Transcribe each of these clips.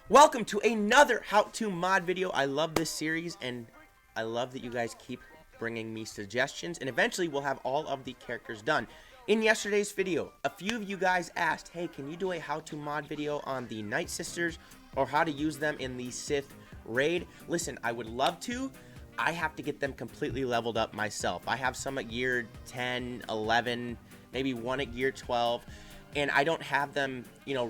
Welcome to another how-to mod video. I love this series and I love that you guys keep bringing me suggestions, and eventually we'll have all of the characters done. In yesterday's video, a few of you guys asked, hey, can you do a how-to mod video on the Night Sisters or how to use them in the Sith raid? Listen, I would love to. I have to get them completely leveled up myself. I have some at gear 10, 11, maybe one at gear 12, and I don't have them,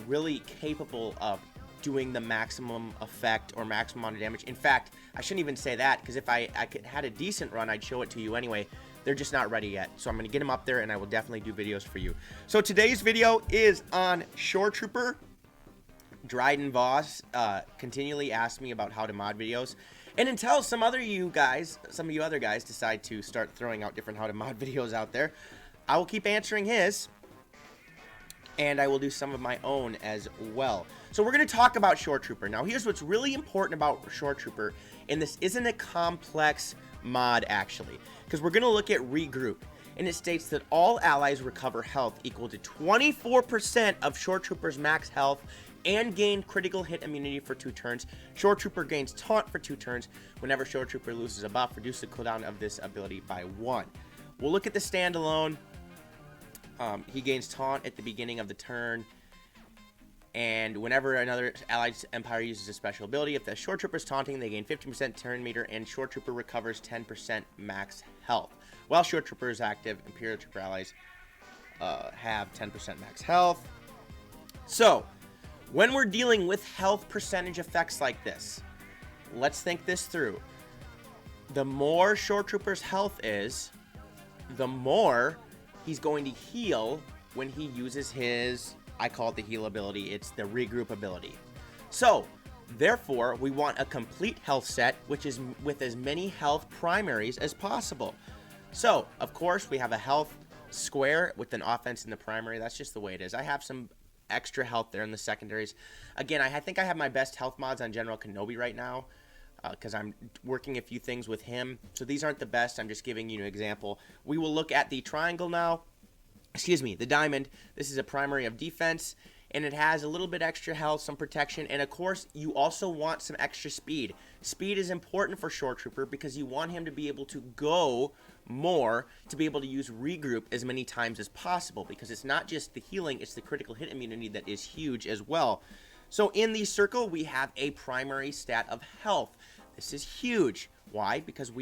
really capable of doing the maximum effect or maximum amount of damage. In fact, I shouldn't even say that, because if I had a decent run, I'd show it to you anyway. They're just not ready yet, so I'm going to get them up there and I will definitely do videos for you. So today's video is on Shoretrooper. Dryden Voss continually asks me about how to mod videos, and until some of you other guys decide to start throwing out different how to mod videos out there, I will keep answering his, and I will do some of my own as well. So we're going to talk about Shoretrooper. Now here's what's really important about Shoretrooper, and this isn't a complex mod actually, because we're going to look at regroup, and it states that all allies recover health equal to 24% of Shoretrooper's max health and gain critical hit immunity for 2 turns. Shoretrooper gains taunt for 2 turns. Whenever Shoretrooper loses a buff, reduce the cooldown of this ability by 1. We'll look at the standalone. He gains taunt at the beginning of the turn, and whenever another allied empire uses a special ability, if the Shoretrooper is taunting, they gain 15% turn meter, and Shoretrooper recovers 10% max health. While Shoretrooper is active, Imperial Trooper allies have 10% max health. So, when we're dealing with health percentage effects like this, let's think this through. The more Shoretrooper's health is, the more he's going to heal when he uses his, I call it the heal ability, it's the regroup ability. So, therefore, we want a complete health set, which is with as many health primaries as possible. So, of course, we have a health square with an offense in the primary. That's just the way it is. I have some extra health there in the secondaries. Again, I think I have my best health mods on General Kenobi right now, because I'm working a few things with him. So these aren't the best. I'm just giving you an example. We will look at the triangle now. Excuse me, the diamond. This is a primary of defense, and it has a little bit extra health, some protection, and of course, you also want some extra speed. Speed is important for Shoretrooper because you want him to be able to go more, to be able to use regroup as many times as possible, because it's not just the healing, it's the critical hit immunity that is huge as well. So in the circle, we have a primary stat of health. This is huge. Why? Because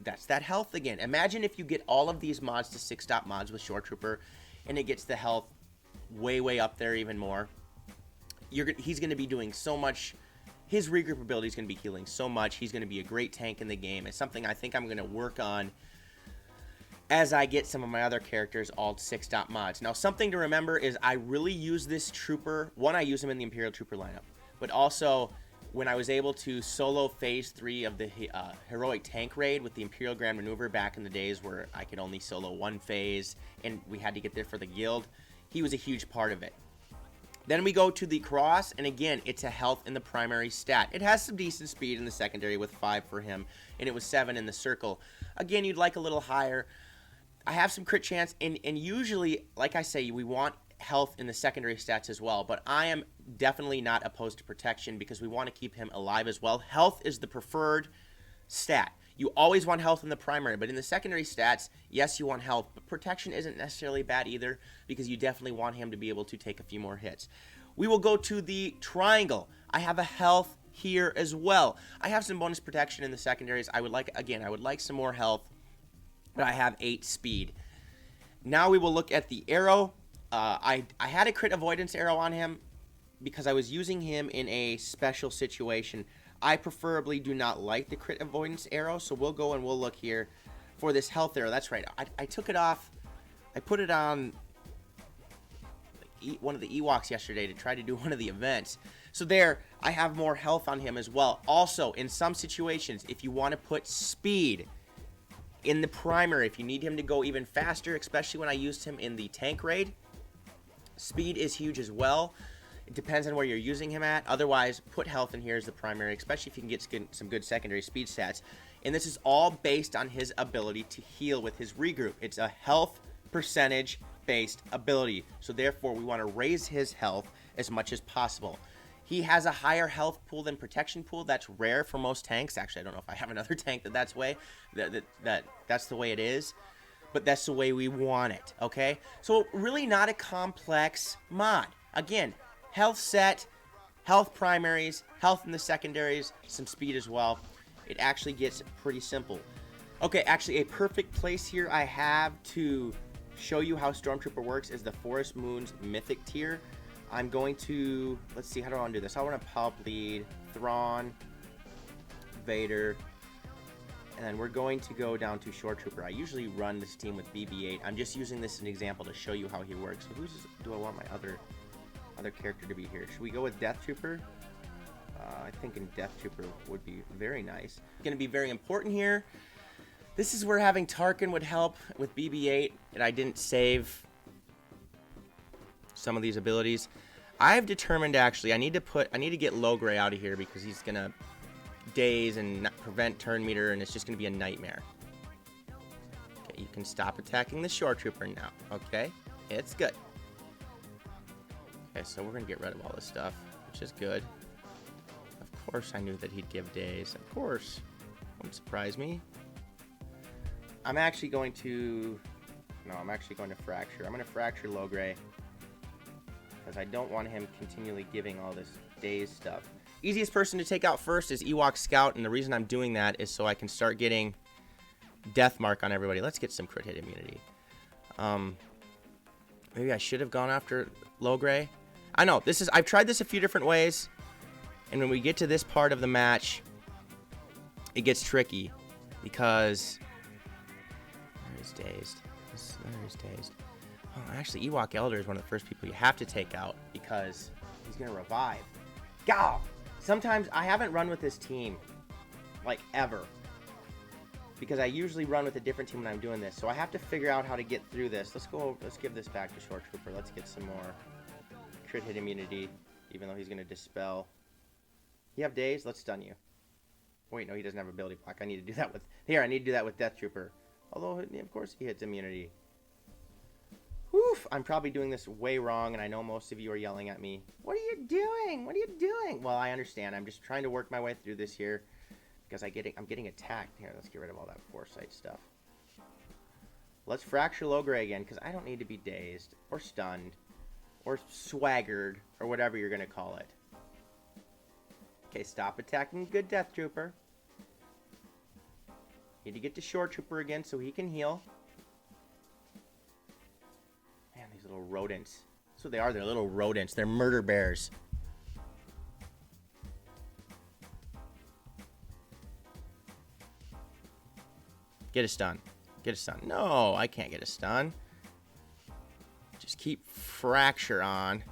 that's that health again. Imagine if you get all of these mods to 6-stop mods with Shoretrooper, and it gets the health way up there even more. He's going to be doing so much. His regroup ability is going to be healing so much. He's going to be a great tank in the game. It's something I think I'm going to work on as I get some of my other characters all 6-stop mods. Now, something to remember is I really use this trooper. One, I use him in the Imperial Trooper lineup, but also when I was able to solo phase 3 of the heroic tank raid with the Imperial Grand Maneuver back in the days where I could only solo 1 phase and we had to get there for the guild, he was a huge part of it. Then we go to the cross, and again, it's a health in the primary stat. It has some decent speed in the secondary with 5 for him, and it was 7 in the circle. Again, you'd like a little higher. I have some crit chance, and usually, like I say, we want health in the secondary stats as well, but I am definitely not opposed to protection because we want to keep him alive as well. Health is the preferred stat. You always want health in the primary, but in the secondary stats, yes, you want health, but protection isn't necessarily bad either because you definitely want him to be able to take a few more hits. We will go to the triangle. I have a health here as well. I have some bonus protection in the secondaries. I would like some more health, but I have 8 speed. Now we will look at the arrow. I had a crit avoidance arrow on him because I was using him in a special situation. I preferably do not like the crit avoidance arrow, so we'll go and we'll look here for this health arrow. That's right. I took it off. I put it on one of the Ewoks yesterday to try to do one of the events. So there, I have more health on him as well. Also, in some situations, if you want to put speed in the primary, if you need him to go even faster, especially when I used him in the tank raid, speed is huge as well. It depends on where you're using him at. Otherwise, put health in here as the primary, especially if you can get some good secondary speed stats. And this is all based on his ability to heal with his regroup. It's a health percentage based ability. So therefore, we want to raise his health as much as possible. He has a higher health pool than protection pool. That's rare for most tanks. Actually, I don't know if I have another tank that's way. That's the way it is. But that's the way we want it, okay? So really not a complex mod. Again, health set, health primaries, health in the secondaries, some speed as well. It actually gets pretty simple. Okay, actually a perfect place here I have to show you how Stormtrooper works is the Forest Moon's Mythic Tier. I'm going to, let's see, how do I want to do this? I want to pop lead, Thrawn, Vader, and then we're going to go down to Shoretrooper. I usually run this team with BB-8. I'm just using this as an example to show you how he works. So do I want my other character to be here? Should we go with Death Trooper? I think in Death Trooper would be very nice. Going to be very important here. This is where having Tarkin would help with BB-8, and I didn't save some of these abilities. I've determined actually I need to get Logray out of here because he's gonna daze and prevent turn meter, and it's just gonna be a nightmare. Okay, you can stop attacking the Shoretrooper now. Okay, it's good. Okay, so we're gonna get rid of all this stuff, which is good. Of course I knew that he'd give daze. Of course. Wouldn't surprise me. I'm actually going to fracture. I'm going to fracture Logray because I don't want him continually giving all this daze stuff. Easiest person to take out first is Ewok Scout, and the reason I'm doing that is so I can start getting death mark on everybody. Let's get some crit hit immunity. Maybe I should have gone after Logray. I know, I've tried this a few different ways, and when we get to this part of the match, it gets tricky because he's dazed. He's dazed. Oh, actually, Ewok Elder is one of the first people you have to take out because he's gonna revive. Gow! Sometimes I haven't run with this team, like ever, because I usually run with a different team when I'm doing this. So I have to figure out how to get through this. Let's give this back to Shoretrooper. Let's get some more crit hit immunity, even though he's gonna dispel. You have daze? Let's stun you. Wait, no, he doesn't have ability block. I need to do that with... Here, I need to do that with Death Trooper. Although, of course, he hits immunity. Woof! I'm probably doing this way wrong, and I know most of you are yelling at me. What are you doing? What are you doing? Well, I understand. I'm just trying to work my way through this here because I'm getting attacked. Here, let's get rid of all that foresight stuff. Let's fracture Logray again because I don't need to be dazed or stunned or swaggered or whatever you're going to call it. Okay, stop attacking good Death Trooper. Need to get to Shoretrooper again so he can heal. Man, these little rodents. That's what they are. They're little rodents. They're murder bears. Get a stun. Get a stun. No, I can't get a stun. Just keep fracture on.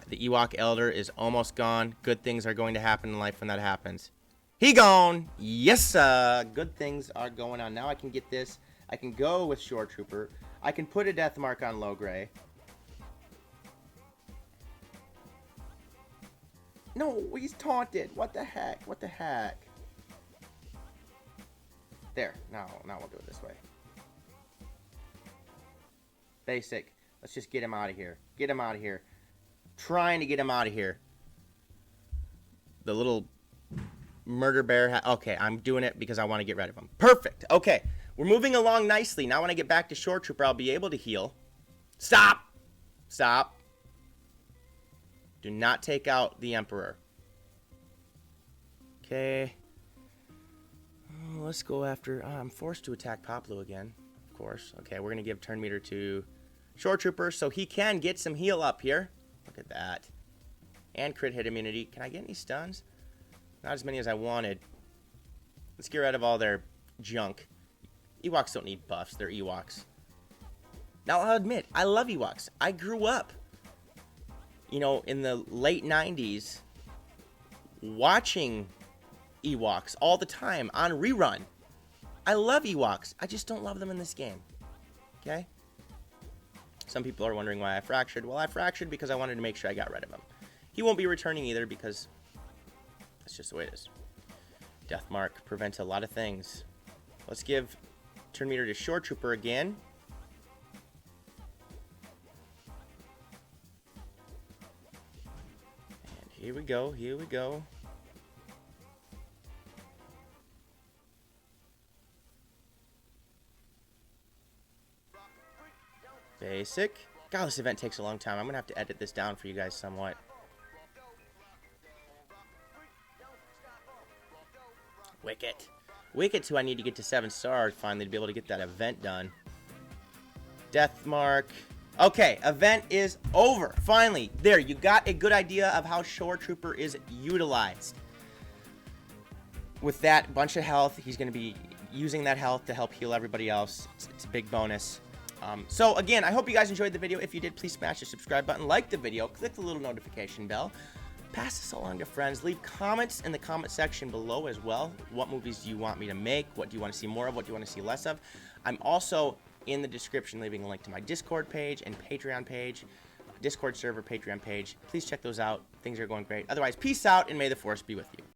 The Ewok Elder is almost gone. Good things are going to happen in life when that happens. He gone. Yes, good things are going on. Now I can get this. I can go with Shoretrooper. I can put a death mark on Logray. No, he's taunted. What the heck? What the heck? There. Now we'll do it this way. Basic. Let's just get him out of here. Get him out of here. Trying to get him out of here. The little murder bear. Okay, I'm doing it because I want to get rid of him. Perfect. Okay, we're moving along nicely. Now when I get back to Shoretrooper, I'll be able to heal. Stop. Stop. Do not take out the Emperor. Okay. Oh, let's go after... I'm forced to attack Poplu again. Of course. Okay, we're going to give turn meter to Shoretrooper so he can get some heal up here. Look at that. And crit hit immunity. Can I get any stuns? Not as many as I wanted. Let's get rid of all their junk. Ewoks don't need buffs. They're Ewoks. Now, I'll admit, I love Ewoks. I grew up, you know, in the late 90s watching Ewoks all the time on rerun. I love Ewoks. I just don't love them in this game. Okay? Some people are wondering why I fractured. Well, I fractured because I wanted to make sure I got rid of him. He won't be returning either because that's just the way it is. Death Mark prevents a lot of things. Let's give turn meter to Shoretrooper again. And Here we go. Here we go. Basic. God, this event takes a long time. I'm going to have to edit this down for you guys somewhat. Wicket. Wicket's who I need to get to 7 stars finally to be able to get that event done. Death Mark. Okay, event is over. Finally. There, you got a good idea of how Shoretrooper is utilized. With that bunch of health, he's going to be using that health to help heal everybody else. It's a big bonus. So again, I hope you guys enjoyed the video. If you did, please smash the subscribe button, like the video, click the little notification bell, pass this along to friends, leave comments in the comment section below as well. What movies do you want me to make? What do you want to see more of? What do you want to see less of? I'm also in the description leaving a link to my Discord page and Patreon page, Discord server, Patreon page. Please check those out. Things are going great. Otherwise, peace out and may the force be with you.